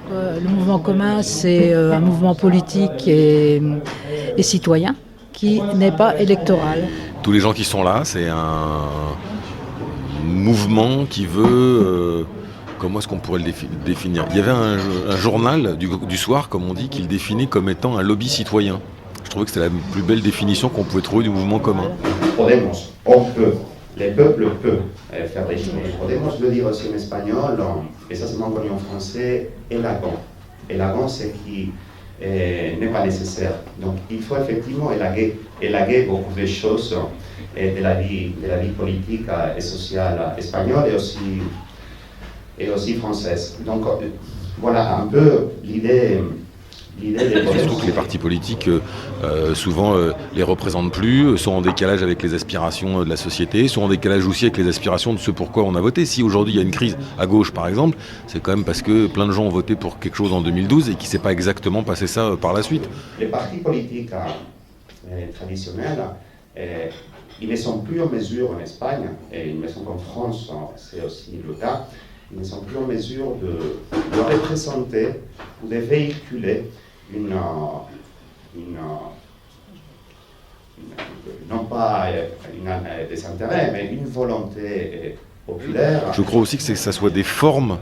Le mouvement commun, c'est un mouvement politique et citoyen qui n'est pas électoral. Tous les gens qui sont là, c'est un mouvement qui veut... comment est-ce qu'on pourrait le définir? Il y avait un journal du soir, comme on dit, qui le définit comme étant un lobby citoyen. Je trouvais que c'était la plus belle définition qu'on pouvait trouver du mouvement commun. Podemos, on peut, les peuples peuvent faire des choses. Podemos veut dire aussi en espagnol, et ça c'est moins connu en français, élagon. Élagon, c'est qui n'est pas nécessaire. Donc il faut effectivement élaguer beaucoup de choses de la vie politique et sociale espagnole et aussi française. Donc voilà un peu l'idée des Surtout que les partis politiques, souvent, les représentent plus, sont en décalage avec les aspirations de la société, sont en décalage aussi avec les aspirations de ce pourquoi on a voté. Si aujourd'hui il y a une crise à gauche, par exemple, c'est quand même parce que plein de gens ont voté pour quelque chose en 2012 et qu'il ne s'est pas exactement passé ça par la suite. Les partis politiques traditionnels, ils ne sont plus en mesure en Espagne, et il me semble qu'en France, c'est aussi le cas, ils ne sont plus en mesure de représenter ou de véhiculer non pas des intérêts, mais une volonté populaire. Je crois aussi que ça soit des formes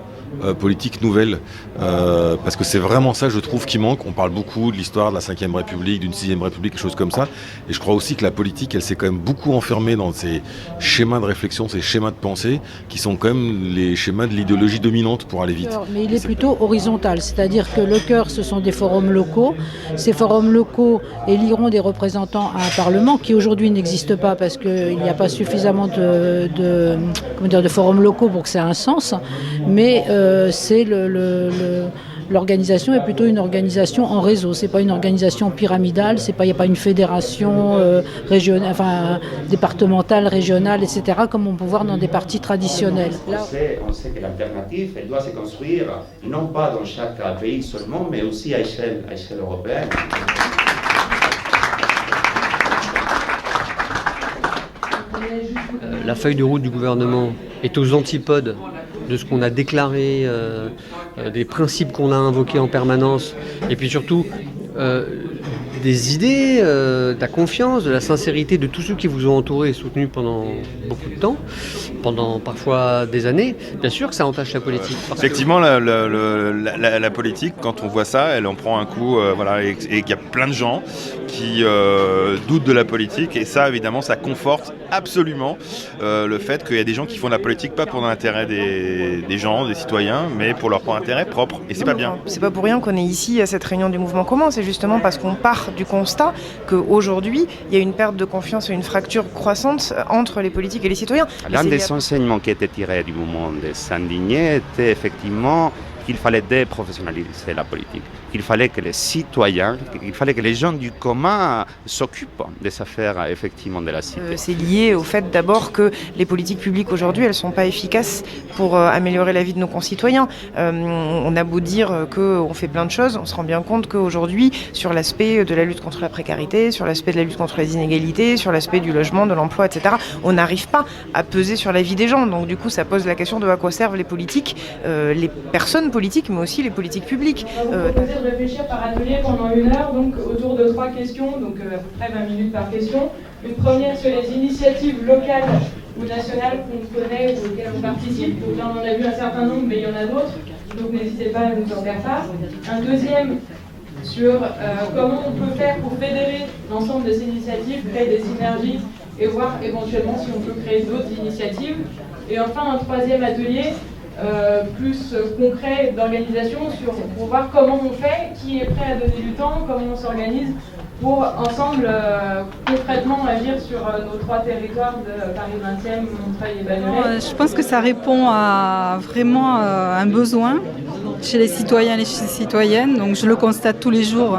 politiques nouvelles, parce que c'est vraiment ça, je trouve, qui manque. On parle beaucoup de l'histoire de la 5e République, d'une 6e République, quelque chose comme ça, et je crois aussi que la politique, elle s'est quand même beaucoup enfermée dans ces schémas de réflexion, ces schémas de pensée, qui sont quand même les schémas de l'idéologie dominante pour aller vite. Mais il est plutôt horizontal, c'est-à-dire que le cœur, ce sont des forums locaux. Ces forums locaux éliront des représentants à un Parlement qui aujourd'hui n'existe pas parce qu'il n'y a pas suffisamment de forums locaux pour que ça ait un sens, mais c'est l'organisation est plutôt une organisation en réseau. C'est pas une organisation pyramidale. Il n'y a pas une fédération régionale, enfin départementale, régionale, etc. comme on peut voir dans des partis traditionnels. On sait que l'alternative, elle doit se construire non pas dans chaque pays seulement, mais aussi à échelle européenne. La feuille de route du gouvernement est aux antipodes de ce qu'on a déclaré, des principes qu'on a invoqués en permanence, et puis surtout des idées, de la confiance, de la sincérité de tous ceux qui vous ont entouré et soutenu pendant beaucoup de temps, pendant parfois des années. Bien sûr que ça entache la politique. Effectivement, la politique, quand on voit ça, elle en prend un coup, et qu'il y a plein de gens qui doutent de la politique, et ça, évidemment, ça conforte absolument le fait qu'il y a des gens qui font de la politique pas pour l'intérêt des gens, des citoyens, mais pour leur propre intérêt propre, et c'est pas bien. C'est pas pour rien qu'on est ici à cette réunion du mouvement commun, c'est justement parce qu'on part du constat qu'aujourd'hui, il y a une perte de confiance et une fracture croissante entre les politiques et les citoyens. L'un des enseignements qui était tiré du mouvement de Saint-Digné était effectivement qu'il fallait déprofessionnaliser la politique, qu'il fallait que les citoyens, qu'il fallait que les gens du commun s'occupent des affaires effectivement de la cité. C'est lié au fait d'abord que les politiques publiques aujourd'hui, elles ne sont pas efficaces pour améliorer la vie de nos concitoyens. On a beau dire qu'on fait plein de choses, on se rend bien compte qu'aujourd'hui, sur l'aspect de la lutte contre la précarité, sur l'aspect de la lutte contre les inégalités, sur l'aspect du logement, de l'emploi, etc., on n'arrive pas à peser sur la vie des gens. Donc du coup, ça pose la question de à quoi servent les politiques, les personnes politiques, mais aussi les politiques publiques. On va vous proposer de réfléchir par atelier pendant 1 heure, donc autour de 3 questions, donc à peu près 20 minutes par question. Une première sur les initiatives locales ou nationales qu'on connaît ou auxquelles on participe. Donc là, on en a vu un certain nombre, mais il y en a d'autres, donc n'hésitez pas à nous en faire part. Un deuxième sur comment on peut faire pour fédérer l'ensemble de ces initiatives, créer des synergies et voir éventuellement si on peut créer d'autres initiatives. Et enfin, un troisième atelier plus concret d'organisation pour voir comment on fait, qui est prêt à donner du temps, comment on s'organise pour ensemble concrètement agir sur nos 3 territoires de Paris 20e, Montreuil et Bagnolet. Je pense que ça répond à vraiment un besoin chez les citoyens et les citoyennes. Donc je le constate tous les jours.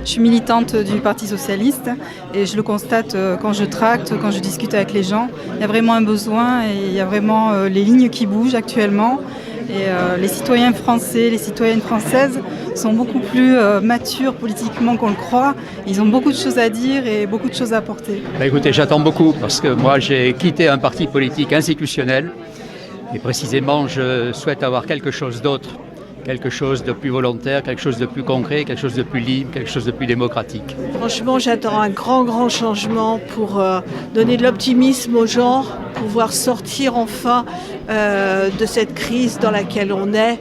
Je suis militante du Parti socialiste et je le constate quand je tracte, quand je discute avec les gens. Il y a vraiment un besoin et il y a vraiment les lignes qui bougent actuellement. Et les citoyens français, les citoyennes françaises sont beaucoup plus matures politiquement qu'on le croit. Ils ont beaucoup de choses à dire et beaucoup de choses à apporter. Écoutez, j'attends beaucoup parce que moi j'ai quitté un parti politique institutionnel et précisément je souhaite avoir quelque chose d'autre, quelque chose de plus volontaire, quelque chose de plus concret, quelque chose de plus libre, quelque chose de plus démocratique. Franchement, j'attends un grand changement pour donner de l'optimisme aux gens, pouvoir sortir enfin de cette crise dans laquelle on est,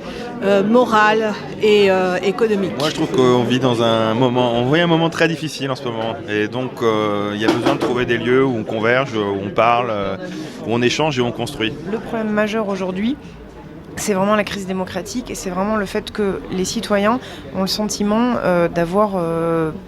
morale et économique. Moi, je trouve qu'on vit dans un moment très difficile en ce moment. Et donc, il y a besoin de trouver des lieux où on converge, où on parle, où on échange et où on construit. Le problème majeur aujourd'hui, c'est vraiment la crise démocratique et c'est vraiment le fait que les citoyens ont le sentiment d'avoir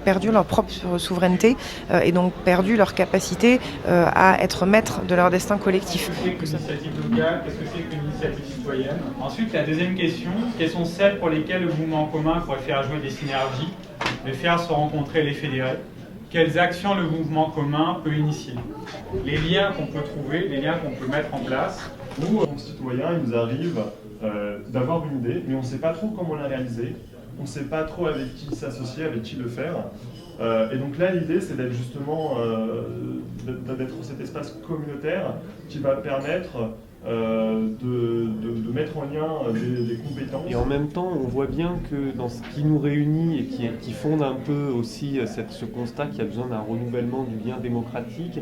perdu leur propre souveraineté et donc perdu leur capacité à être maître de leur destin collectif. Qu'est-ce que c'est qu'une initiative locale? Qu'est-ce que c'est qu'une initiative citoyenne? Ensuite, la deuxième question, quelles sont celles pour lesquelles le mouvement en commun pourrait faire jouer des synergies, les faire se rencontrer et les fédérer? Quelles actions le mouvement commun peut initier? Les liens qu'on peut trouver, les liens qu'on peut mettre en place. Nous, en citoyens, il nous arrive d'avoir une idée, mais on ne sait pas trop comment la réaliser, on ne sait pas trop avec qui s'associer, avec qui le faire. Et donc là, l'idée, c'est d'être justement d'être cet espace communautaire qui va permettre de mettre en lien des compétences. Et en même temps, on voit bien que dans ce qui nous réunit et qui fonde un peu aussi ce constat qu'il y a besoin d'un renouvellement du lien démocratique,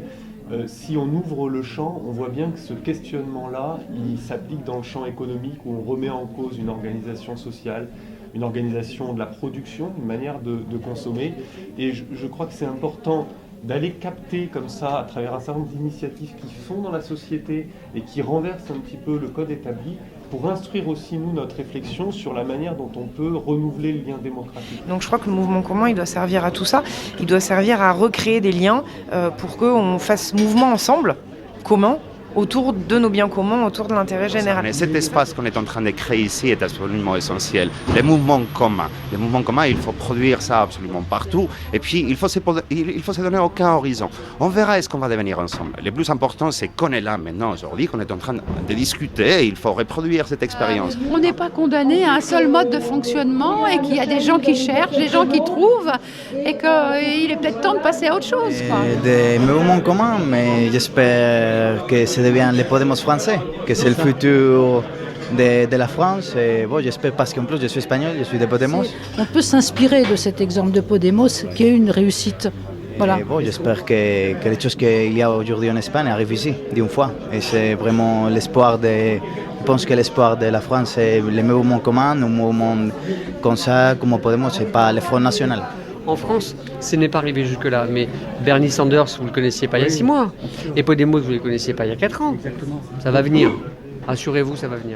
si on ouvre le champ, on voit bien que ce questionnement-là, il s'applique dans le champ économique où on remet en cause une organisation sociale, une organisation de la production, une manière de consommer. Et je crois que c'est important d'aller capter comme ça, à travers un certain nombre d'initiatives qui font dans la société et qui renversent un petit peu le code établi, pour instruire aussi, nous, notre réflexion sur la manière dont on peut renouveler le lien démocratique. Donc je crois que le mouvement commun, il doit servir à tout ça. Il doit servir à recréer des liens pour qu'on fasse mouvement ensemble, commun, autour de nos biens communs, autour de l'intérêt général. Cet espace qu'on est en train de créer ici est absolument essentiel. Les mouvements communs, il faut produire ça absolument partout. Et puis, il faut se donner aucun horizon. On verra ce qu'on va devenir ensemble. Le plus important, c'est qu'on est là maintenant, aujourd'hui, qu'on est en train de discuter. Il faut reproduire cette expérience. On n'est pas condamné à un seul mode de fonctionnement et qu'il y a des gens qui cherchent, des gens qui trouvent et qu'il est peut-être temps de passer à autre chose. Des mouvements communs, mais j'espère que c'est devient les Podemos français, que c'est le futur de la France. Et bon, j'espère, parce qu'en plus je suis espagnol, je suis de Podemos. On peut s'inspirer de cet exemple de Podemos qui est une réussite. Voilà. Et bon, j'espère que les choses qu'il y a aujourd'hui en Espagne arrivent ici, d'une fois. Et c'est vraiment l'espoir je pense que l'espoir de la France, c'est les mouvements communs, un mouvement comme ça, comme Podemos, c'est pas le Front National. En France, ce n'est pas arrivé jusque-là, mais Bernie Sanders, vous ne le connaissiez pas il y a 6 mois, et Podemos, vous ne le connaissiez pas il y a 4 ans. Ça va venir, assurez-vous, ça va venir.